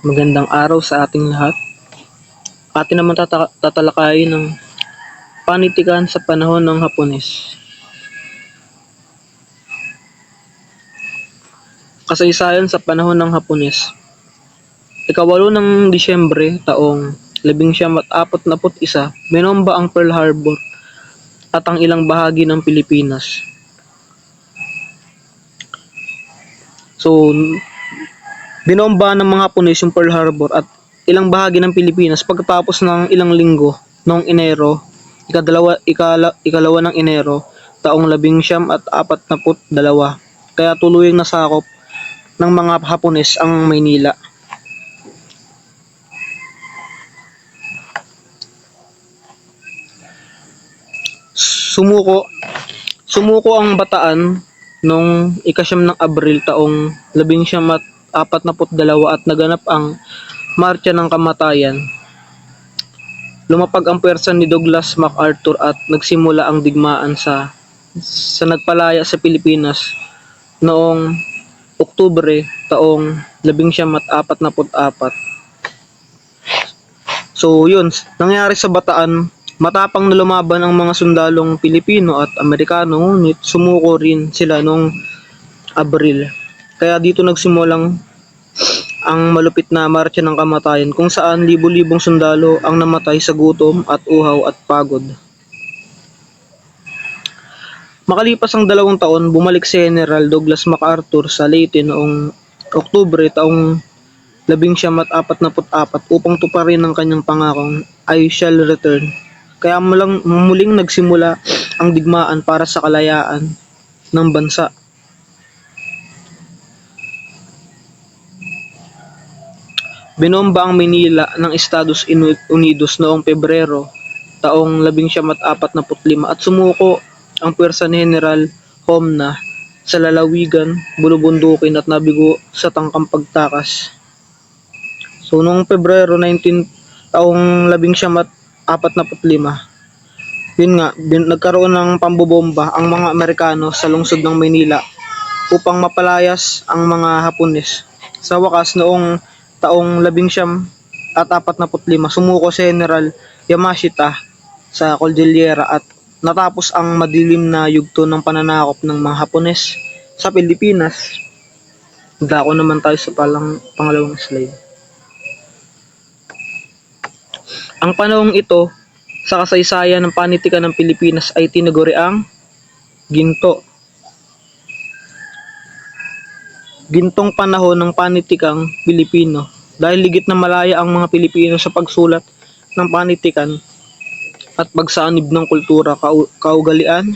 Magandang araw sa ating lahat. Atin naman tatalakayin ng panitikan sa panahon ng Hapones. Kasaysayan sa panahon ng Hapones. Ika-8 ng Disyembre taong 1941, binomba ang Pearl Harbor at ang ilang bahagi ng Pilipinas. So, binomba ng mga Hapones yung Pearl Harbor at ilang bahagi ng Pilipinas pagkatapos ng ilang linggo noong Enero, ikalawa ng Enero, taong 1942. Kaya tuluyang nasakop ng mga Hapones ang Maynila. Sumuko ang Bataan noong 9 ng Abril taong 1942 at naganap ang Marcha ng Kamatayan. Lumapag ang pwersa ni Douglas MacArthur at nagsimula ang digmaan sa nagpalaya sa Pilipinas noong Oktubre taong 1944. So yun, nangyari sa Bataan, matapang na lumaban ang mga sundalong Pilipino at Amerikano, ngunit sumuko rin sila noong Abril. Kaya dito nagsimulang ang malupit na Marcha ng Kamatayan kung saan libo-libong sundalo ang namatay sa gutom at uhaw at pagod. Makalipas ang 2 taon, bumalik si General Douglas MacArthur sa Leyte noong Oktubre taong 1944 upang tuparin ang kanyang pangakong "I shall return". Kaya muling nagsimula ang digmaan para sa kalayaan ng bansa. Binomba ang Manila ng Estados Unidos noong Pebrero taong 1945 at sumuko ang pwersa ni General Homna sa lalawigan, bulubundukin at nabigo sa tangkang pagtakas. So noong Pebrero 19 taong 1945, yun nga, nagkaroon ng pambobomba ang mga Amerikano sa lungsod ng Maynila upang mapalayas ang mga Hapones. Sa wakas, noong taong 1945, sumuko si General Yamashita sa Cordillera at natapos ang madilim na yugto ng pananakop ng mga Hapones sa Pilipinas. Dako naman tayo sa pangalawang slide. Ang panahong ito sa kasaysayan ng panitikan ng Pilipinas ay tinaguriang ginto. Gintong panahon ng panitikang Pilipino dahil ligit na malaya ang mga Pilipino sa pagsulat ng panitikan at pagsanib ng kultura, kaugalian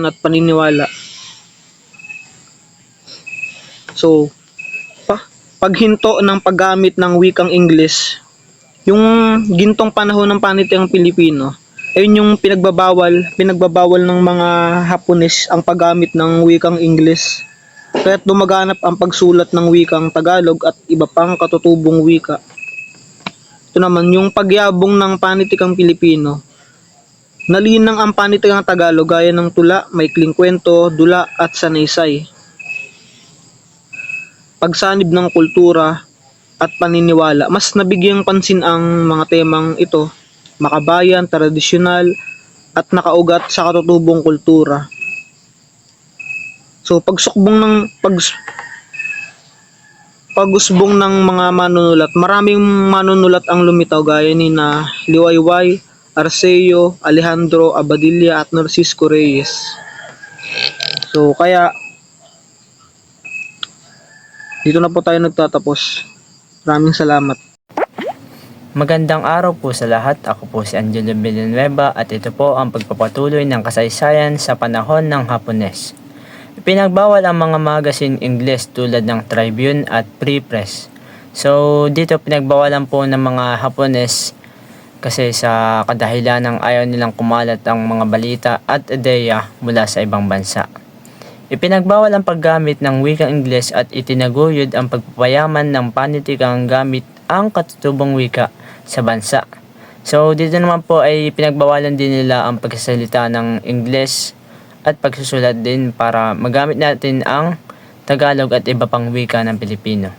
at paniniwala. So, paghinto ng paggamit ng wikang Ingles, yung gintong panahon ng panitikang Pilipino, ayun yung pinagbabawal ng mga Hapones ang paggamit ng wikang Ingles. Kaya't dumaganap ang pagsulat ng wikang Tagalog at iba pang katutubong wika. Ito naman yung pagyabong ng panitikang Pilipino. Nalinang ang panitikang Tagalog gaya ng tula, maikling kwento, dula at sanaysay. Pagsanib ng kultura at paniniwala, mas nabigyang pansin ang mga temang ito, makabayan, tradisyonal at nakaugat sa katutubong kultura. So pagusbong ng mga manunulat, maraming manunulat ang lumitaw gaya ni na Liwayway, Arceo, Alejandro Abadilla at Narcisco Reyes. So kaya dito na po tayo nagtatapos. Maraming salamat. Magandang araw po sa lahat. Ako po si Angelo Villanueva at ito po ang pagpapatuloy ng kasaysayan sa panahon ng Hapones. Ipinagbawal ang mga magazine Ingles tulad ng Tribune at Free Press. So dito pinagbawalan po ng mga Hapones kasi sa kadahilan ng ayaw nilang kumalat ang mga balita at ideya mula sa ibang bansa. Ipinagbawal ang paggamit ng wikang Ingles at itinaguyod ang pagpapayaman ng panitikang gamit ang katutubong wika sa bansa. So dito naman po ay pinagbawalan din nila ang pagsasalita ng Ingles at pagsusulat din para magamit natin ang Tagalog at iba pang wika ng Pilipino.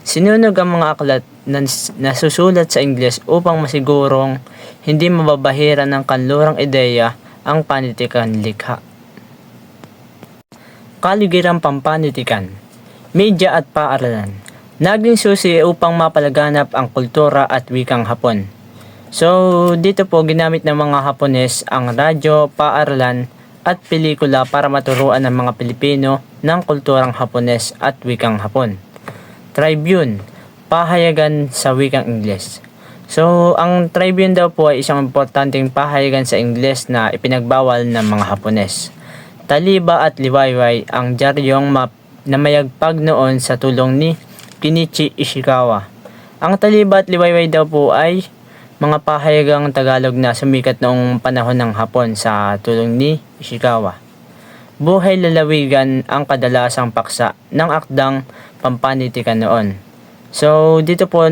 Sinunog ang mga aklat na nasusulat sa Ingles upang masigurong hindi mababahira ng kanlurang ideya ang panitikan likha. Kaligirang pampanitikan, media at paaralan. Naging susi upang mapalaganap ang kultura at wikang Hapon. So dito po ginamit ng mga Hapones ang radyo, paaralan at pelikula para maturuan ng mga Pilipino ng kulturang Hapones at wikang Hapon. Tribune, pahayagan sa wikang Ingles. So ang Tribune daw po ay isang importanteng pahayagan sa Ingles na ipinagbawal ng mga Hapones. Taliba at Liwayway ang dyaryong na mayagpag noon sa tulong ni Kenichi Ishikawa. Ang Taliba at Liwayway daw po ay mga pahayagang Tagalog na sumikat noong panahon ng Hapon sa tulong ni Ishikawa. Buhay lalawigan ang kadalasang paksa ng akdang pampanitikan noon. So dito po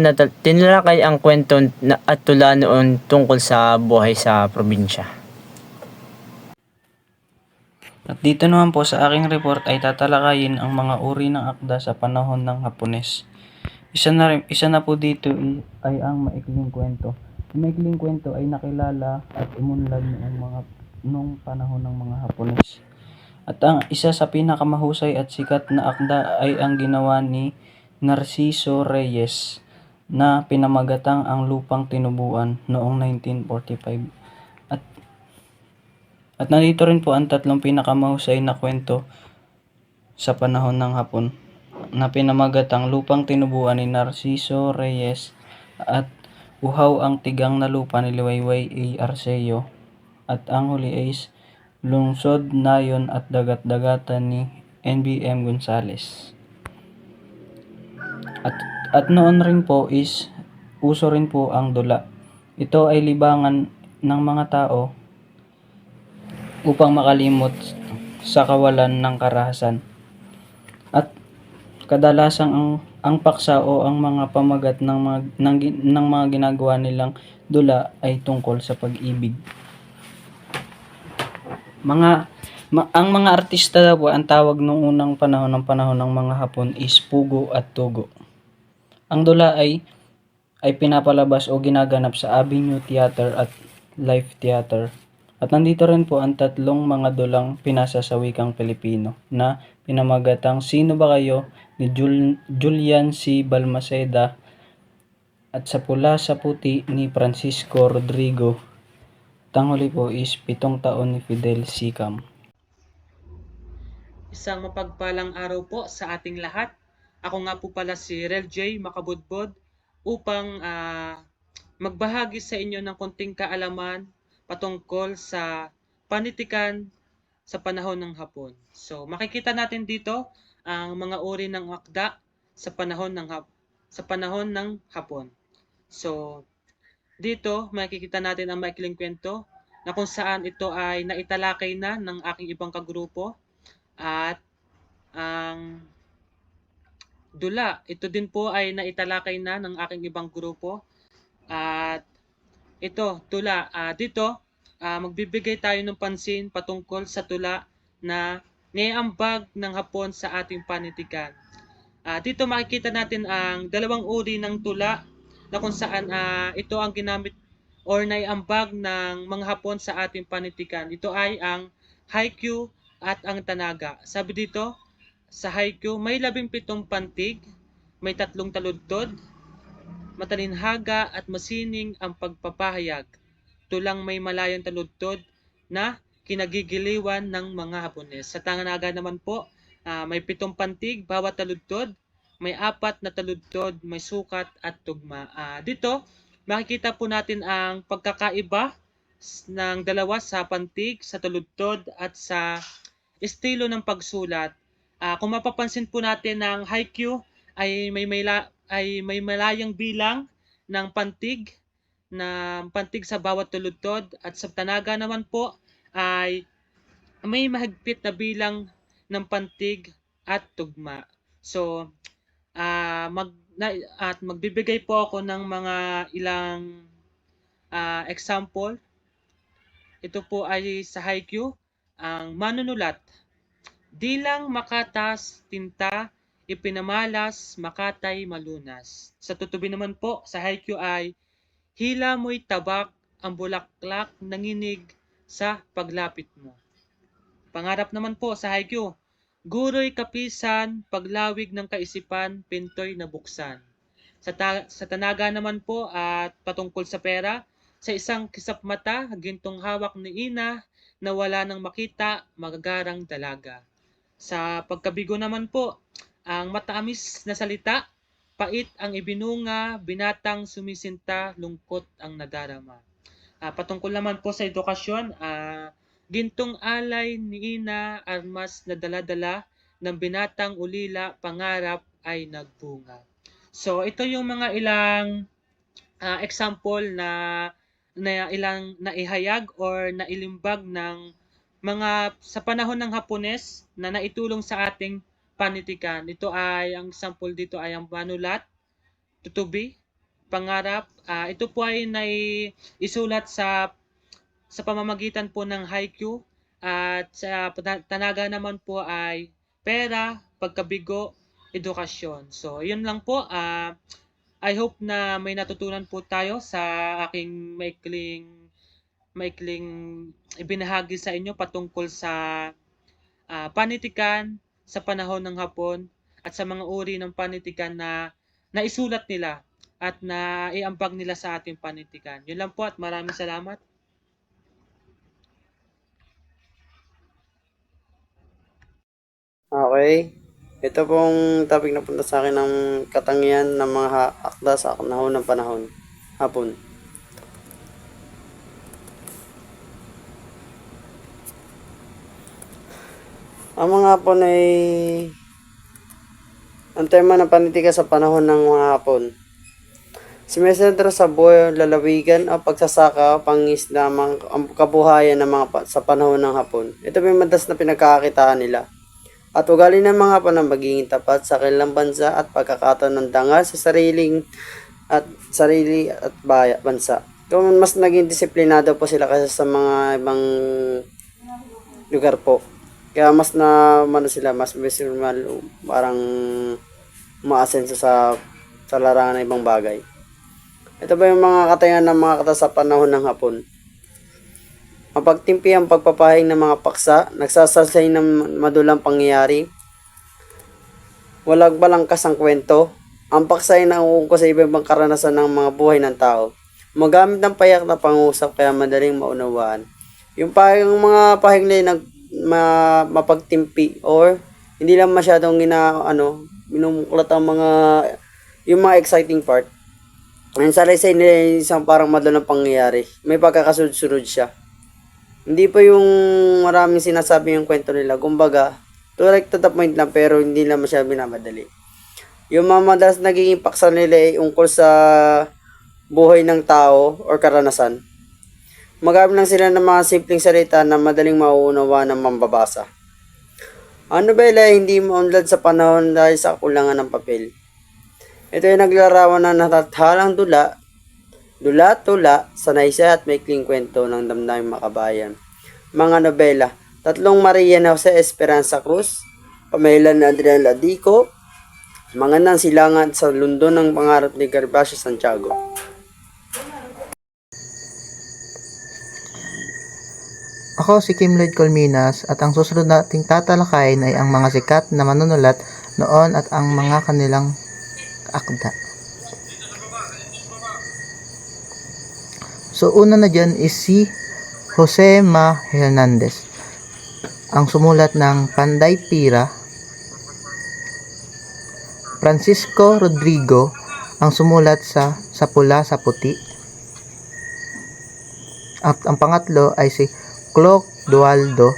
tinalakay ang kwento at tula noon tungkol sa buhay sa probinsya. At dito naman po sa aking report ay tatalakayin ang mga uri ng akda sa panahon ng Hapones. Isa na po dito ay ang maikling kwento. Ang maikling kwento ay nakilala at umunlad noong panahon ng mga Hapones. At ang isa sa pinakamahusay at sikat na akda ay ang ginawa ni Narciso Reyes na pinamagatang Ang Lupang Tinubuan noong 1945. At nandito rin po ang tatlong pinakamahusay na kwento sa panahon ng Hapon na pinamagatang Lupang Tinubuan ni Narciso Reyes at Uhaw ang Tigang na Lupa ni Liwayway A. Arceo at ang huli ay Lungsod, Nayon at Dagat-Dagatan ni NBM Gonzales. At noon rin po uso rin po ang dula. Ito ay libangan ng mga tao upang makalimot sa kawalan ng karahasan. At kadalasang ang paksa o ang mga pamagat ng mga ginagawa nilang dula ay tungkol sa pag-ibig. Ang mga artista daw po, ang tawag noong unang panahon ng mga Hapon is pugo at tugo. Ang dula ay pinapalabas o ginaganap sa Avenue Theater at Live Theater. At nandito rin po ang tatlong mga dulang pinasa sa wikang Pilipino na pinamagatang Sino Ba Kayo ni Julian C. Balmaceda at Sa Pula sa Puti ni Francisco Rodrigo. Tanghuli po is 7 taon ni Fidel Sicam. Isang mapagpalang araw po sa ating lahat. Ako nga po pala si Rel J. Makabudbod upang magbahagi sa inyo ng konting kaalaman patungkol sa panitikan sa panahon ng Hapon. So makikita natin dito ang mga uri ng akda sa panahon ng Hapon. So dito makikita natin ang maikling kwento na kung saan ito ay naitalakay na ng aking ibang kagrupo at ang dula, ito din po ay naitalakay na ng aking ibang grupo at ito, tula. Dito, magbibigay tayo ng pansin patungkol sa tula na niambag ng Hapon sa ating panitikan. Dito makikita natin ang dalawang uri ng tula na kung saan ito ang ginamit or naiambag ng mga Hapon sa ating panitikan. Ito ay ang haiku at ang tanaga. Sabi dito, sa haiku, may 17 pantig, may 3 taludtod, matalinhaga at masining ang pagpapahayag. Tulang may malayang taludtod na kinagigiliwan ng mga Hapones. Sa tanaga naman po, may 7 pantig bawat taludtod, may 4 na taludtod, may sukat at tugma. Dito, makikita po natin ang pagkakaiba ng dalawa sa pantig, sa taludtod at sa estilo ng pagsulat. Kung mapapansin po natin ng haiku ay may malayang bilang ng pantig sa bawat tuludtod, at sa tanaga naman po ay may mahigpit na bilang ng pantig at tugma. So, magbibigay po ako ng mga ilang example. Ito po ay sa haiku, ang manunulat. Di lang makatas tinta, ipinamalas makatay malunas. Sa tutubi naman po, sa haiku ay hila mo'y tabak, ang bulaklak nanginig sa paglapit mo. Pangarap naman po sa haiku, guro'y kapisan, paglawig ng kaisipan, pinto'y nabuksan. Sa tanaga naman po at patungkol sa pera, sa isang kisap mata, gintong hawak ni ina, na wala nang makita, magagarang dalaga. Sa pagkabigo naman po, ang mataamis na salita, pait ang ibinunga, binatang sumisinta, lungkot ang nadarama. Patungkol naman po sa edukasyon, gintong alay ni ina, armas na dala-dala, ng binatang ulila, pangarap ay nagbunga. So ito yung mga ilang example na ilang naihayag or nailimbag ng mga sa panahon ng Hapones na naitulong sa ating panitikan. Ito ay, ang example dito ay ang manulat, tutubi, pangarap. Ito po ay isulat sa pamamagitan po ng haiku, at sa tanaga naman po ay pera, pagkabigo, edukasyon. So, yun lang po. I hope na may natutunan po tayo sa aking maikling ibinahagi sa inyo patungkol sa panitikan sa panahon ng Hapon at sa mga uri ng panitikan na naisulat nila at na iambag nila sa ating panitikan. Yun lang po at maraming salamat. Okay. Ito pong topic na punta sa akin ng katangian ng mga akda sa panahon, hapon. Ang mga hapon ay ang tema ng panitika sa panahon ng mga hapon. Sumisentro sa buhay, lalawigan o pagsasaka, pangisda, ang kabuhayan ng sa panahon ng hapon. Ito may madas na pinagkakakitaan nila. At ugali ng mga hapon ang magiging tapat sa kanilang bansa at pagkakataon ng dangal sa sarili at bansa. Kung mas naging disiplinado po sila kaysa sa mga ibang lugar po. Kaya mas sila, mas parang umaasenso sa larangan ng ibang bagay. Ito ba yung mga katayan ng mga kata sa panahon ng hapon? Ang pagtimpi ang pagpapahing ng mga paksa, nagsasalsay ng madulang pangyayari, walang balangkas ang kwento, ang paksa ay nauungko sa iba-ibang karanasan ng mga buhay ng tao. Magamit ng payak na pangusap kaya madaling maunawaan. Yung mga pahing na mapagtimpi or hindi lang masyadong minumuklat ang yung mga exciting part. Ang salaysay nila isang parang madulang pangyayari. May pagkakasunod-sunod siya. Hindi pa yung maraming sinasabi yung kwento nila. Kumbaga, direct to the point lang pero hindi lang masyadong binamadali. Yung mga madalas naging paksa nila ay ungkol sa buhay ng tao or karanasan. Magamit lang sila ng mga simpleng salita na madaling mauunawa ng mambabasa. Ang nobela ay hindi maunlad sa panahon dahil sa kulangan ng papel. Ito ay naglarawan ng natathalang dula-tula, sanaysay at maikling kwento ng damdaming makabayan. Mga nobela, Tatlong Maria na Jose Esperanza Cruz, Pamela na Adrian Ladico, Mga nang silangan sa Lundon ng Pangarap ni Gervasio Santiago. Ako si Kim Lloyd Colminas at ang susunod nating tatalakayin ay ang mga sikat na manunulat noon at ang mga kanilang akda. So una na dyan is si Jose Ma Hernandez, ang sumulat ng Panday Pira. Francisco Rodrigo, ang sumulat sa Pula sa Puti. At ang pangatlo ay si Cloc Dualdo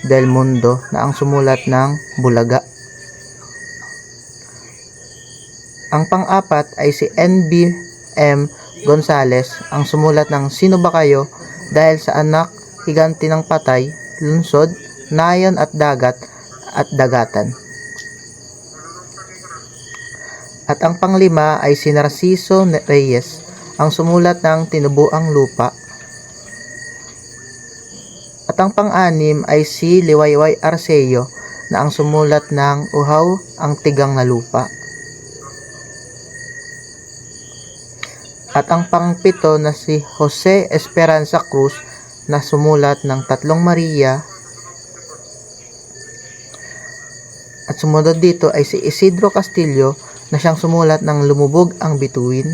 del Mundo na ang sumulat ng Bulaga. Ang pang-apat ay si N.B.M. Gonzales, ang sumulat ng Sino Ba Kayo? Dahil sa anak, higanti ng patay, lunsod, nayon at dagat at dagatan. At ang panglima ay si Narciso Reyes, ang sumulat ng Tinubuang Lupa. At ang pang-anim ay si Liwayway Arceo na ang sumulat ng Uhaw ang Tigang na Lupa. At ang pang-pito na si Jose Esperanza Cruz na sumulat ng Tatlong Maria. At sumunod dito ay si Isidro Castillo na siyang sumulat ng Lumubog ang Bituin.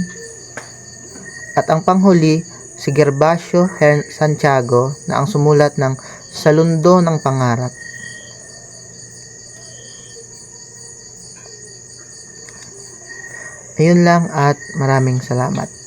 At ang panghuli, si Gervasio Santiago na ang sumulat ng Salundo ng Pangarap. Ayun lang at maraming salamat.